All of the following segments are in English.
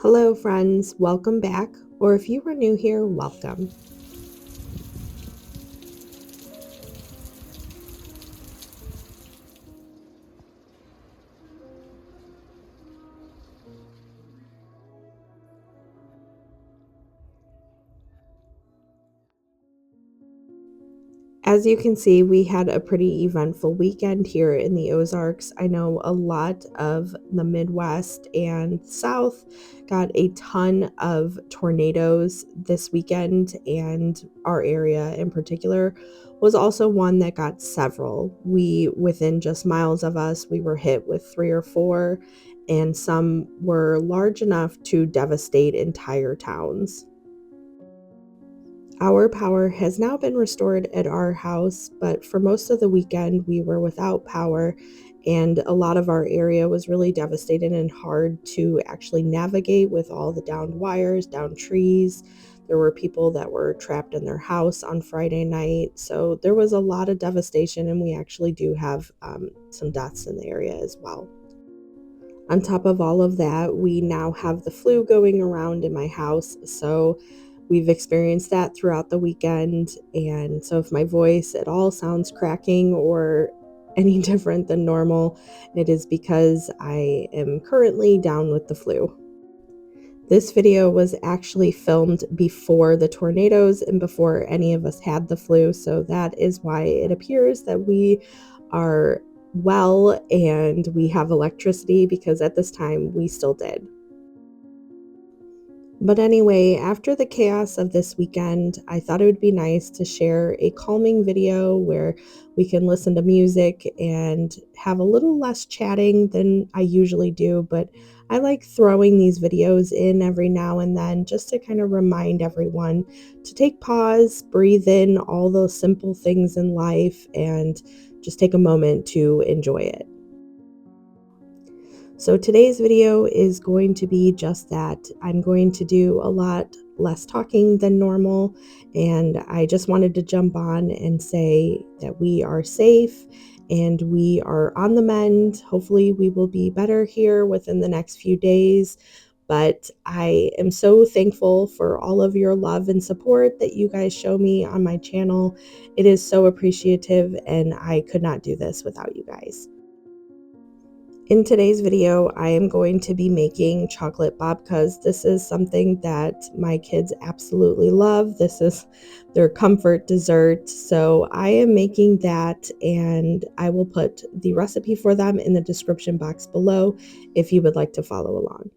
Hello, friends. Welcome back. Or if you were new here, welcome. As you can see, we had a pretty eventful weekend here in the Ozarks. I know a lot of the Midwest and South got a ton of tornadoes this weekend, and our area in particular was also one that got several. Within just miles of us, we were hit with three or four, and some were large enough to devastate entire towns. Our power has now been restored at our house, but for most of the weekend, we were without power, and a lot of our area was really devastated and hard to actually navigate with all the downed wires, downed trees. There were people that were trapped in their house on Friday night, so there was a lot of devastation, and we actually do have some deaths in the area as well. On top of all of that, we now have the flu going around in my house. So we've experienced that throughout the weekend. And so if my voice at all sounds cracking or any different than normal, it is because I am currently down with the flu. This video was actually filmed before the tornadoes and before any of us had the flu. So that is why it appears that we are well and we have electricity, because at this time we still did. But anyway, after the chaos of this weekend, I thought it would be nice to share a calming video where we can listen to music and have a little less chatting than I usually do. But I like throwing these videos in every now and then just to kind of remind everyone to take pause, breathe in all those simple things in life, and just take a moment to enjoy it. So today's video is going to be just that. I'm going to do a lot less talking than normal, and I just wanted to jump on and say that we are safe and we are on the mend. Hopefully we will be better here within the next few days, but I am so thankful for all of your love and support that you guys show me on my channel. It is so appreciative, and I could not do this without you guys. In today's video, I am going to be making chocolate babkas. This is something that my kids absolutely love. This is their comfort dessert. So I am making that, and I will put the recipe for them in the description box below if you would like to follow along.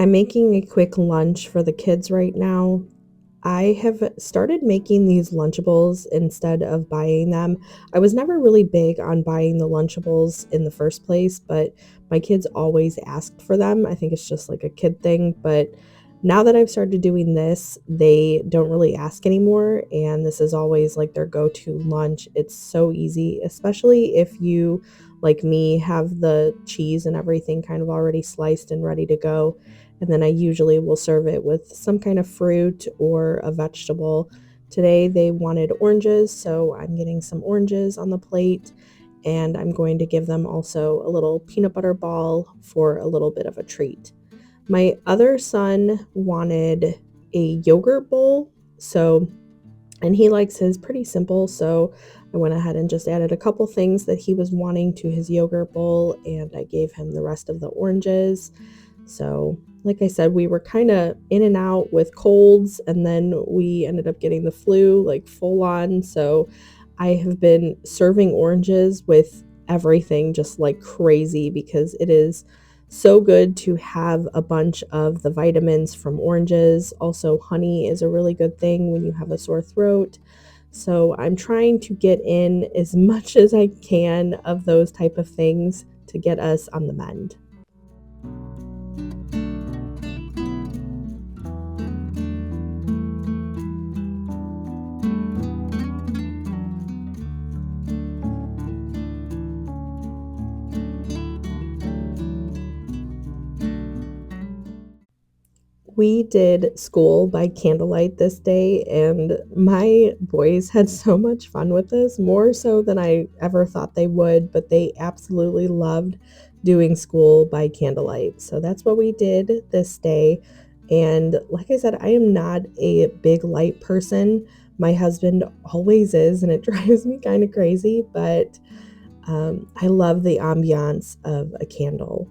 I'm making a quick lunch for the kids right now. I have started making these Lunchables instead of buying them. I was never really big on buying the Lunchables in the first place, but my kids always asked for them. I think it's just like a kid thing, but now that I've started doing this, they don't really ask anymore, and this is always like their go-to lunch. It's so easy, especially if you, like me, have the cheese and everything kind of already sliced and ready to go. And then I usually will serve it with some kind of fruit or a vegetable. Today they wanted oranges, so I'm getting some oranges on the plate, and I'm going to give them also a little peanut butter ball for a little bit of a treat. My other son wanted a yogurt bowl, so and he likes his pretty simple, so I went ahead and just added a couple things that he was wanting to his yogurt bowl, and I gave him the rest of the oranges. So, like I said, we were kind of in and out with colds, and then we ended up getting the flu like full on. So, I have been serving oranges with everything just like crazy because it is so good to have a bunch of the vitamins from oranges. Also, honey is a really good thing when you have a sore throat. So, I'm trying to get in as much as I can of those type of things to get us on the mend. We did school by candlelight this day, and my boys had so much fun with this, more so than I ever thought they would, but they absolutely loved doing school by candlelight. So that's what we did this day. And like I said, I am not a big light person. My husband always is, and it drives me kind of crazy, but I love the ambiance of a candle.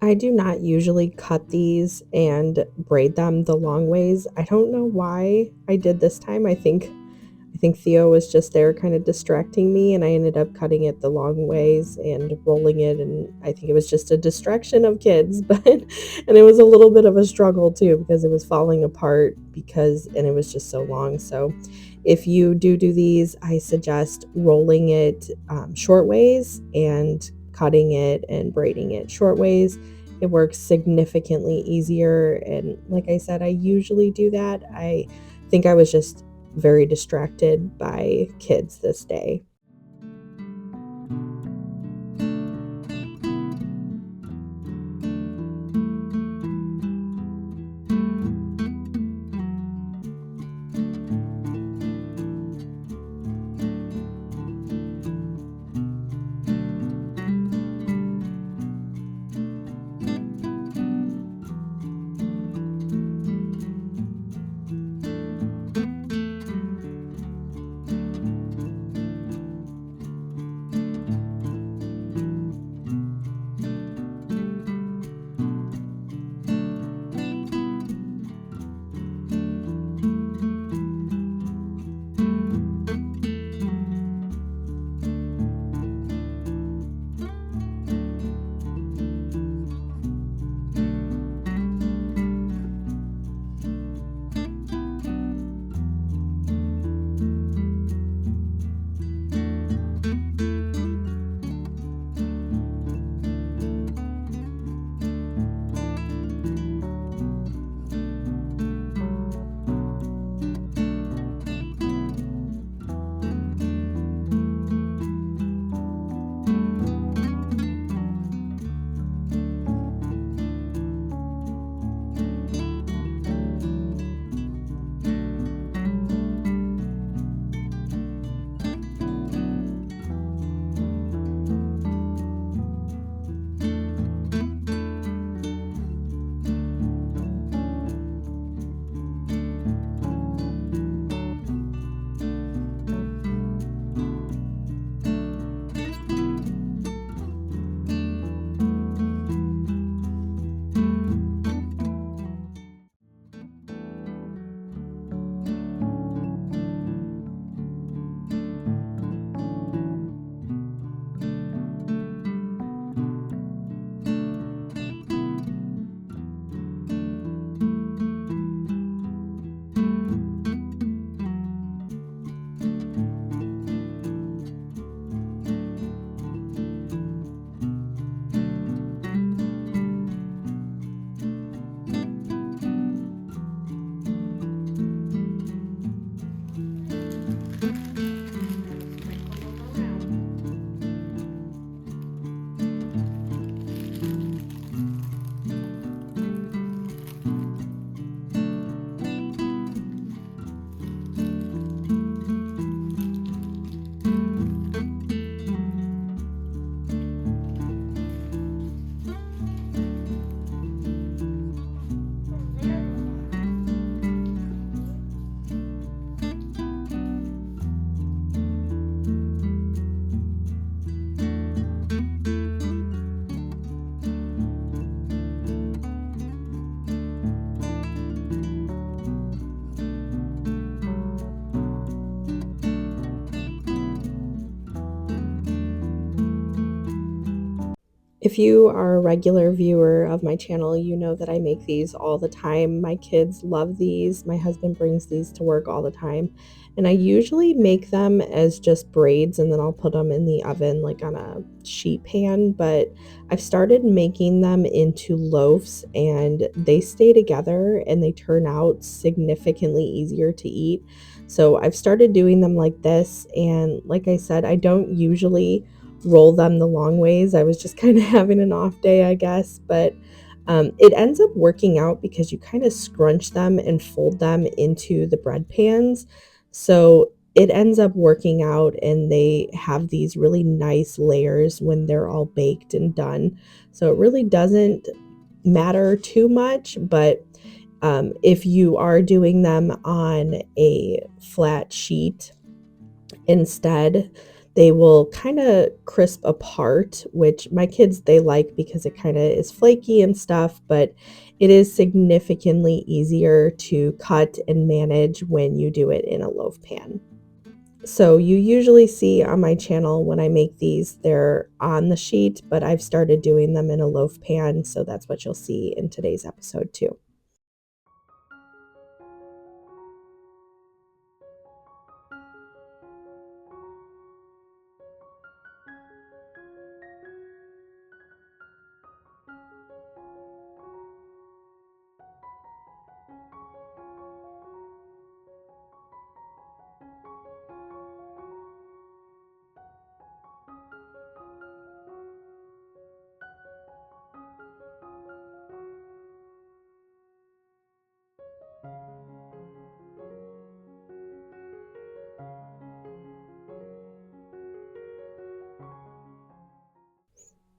I do not usually cut these and braid them the long ways. I don't know why I did this time. I think Theo was just there kind of distracting me, and I ended up cutting it the long ways and rolling it, and I think it was just a distraction of kids, but and it was a little bit of a struggle too because it was falling apart and it was just so long. So if you do these, I suggest rolling it short ways and cutting it and braiding it short ways. It works significantly easier, and like I said, I usually do that. I think I was just very distracted by kids this day. If you are a regular viewer of my channel, you know that I make these all the time. My kids love these. My husband brings these to work all the time. And I usually make them as just braids and then I'll put them in the oven like on a sheet pan. But I've started making them into loaves and they stay together and they turn out significantly easier to eat. So I've started doing them like this. And like I said, I don't usually roll them the long ways. I was just kind of having an off day, I guess, but it ends up working out because you kind of scrunch them and fold them into the bread pans. So it ends up working out, and they have these really nice layers when they're all baked and done. So it really doesn't matter too much, but if you are doing them on a flat sheet instead, They will kind of crisp apart, which my kids they like because it kind of is flaky and stuff, but it is significantly easier to cut and manage when you do it in a loaf pan. So you usually see on my channel when I make these, they're on the sheet, but I've started doing them in a loaf pan, so that's what you'll see in today's episode too.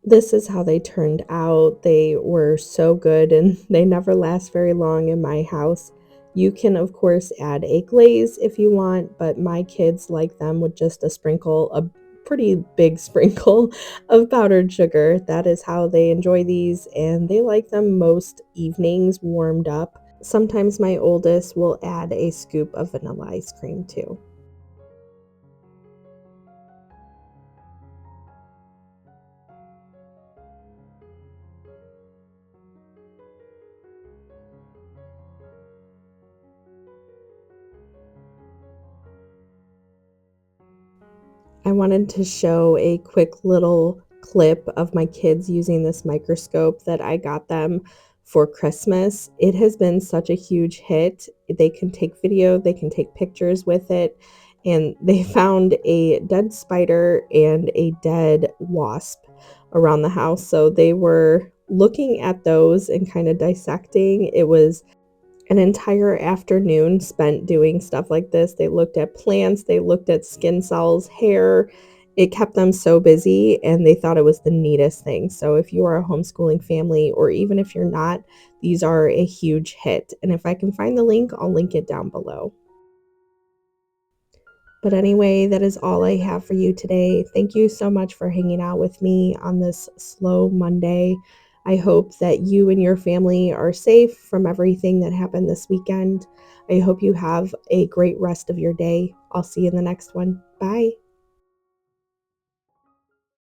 This is how they turned out. They were so good and they never last very long in my house. You can, of course, add a glaze if you want, but my kids like them with just a sprinkle, a pretty big sprinkle of powdered sugar. That is how they enjoy these, and they like them most evenings warmed up. Sometimes my oldest will add a scoop of vanilla ice cream too. I wanted to show a quick little clip of my kids using this microscope that I got them for Christmas. It has been such a huge hit. They can take video, they can take pictures with it, and they found a dead spider and a dead wasp around the house. So they were looking at those and kind of dissecting. It was an entire afternoon spent doing stuff like this. They looked at plants, they looked at skin cells, hair. It kept them so busy and they thought it was the neatest thing. So if you are a homeschooling family or even if you're not, these are a huge hit. And if I can find the link, I'll link it down below. But anyway, that is all I have for you today. Thank you so much for hanging out with me on this slow Monday. I hope that you and your family are safe from everything that happened this weekend. I hope you have a great rest of your day. I'll see you in the next one. Bye.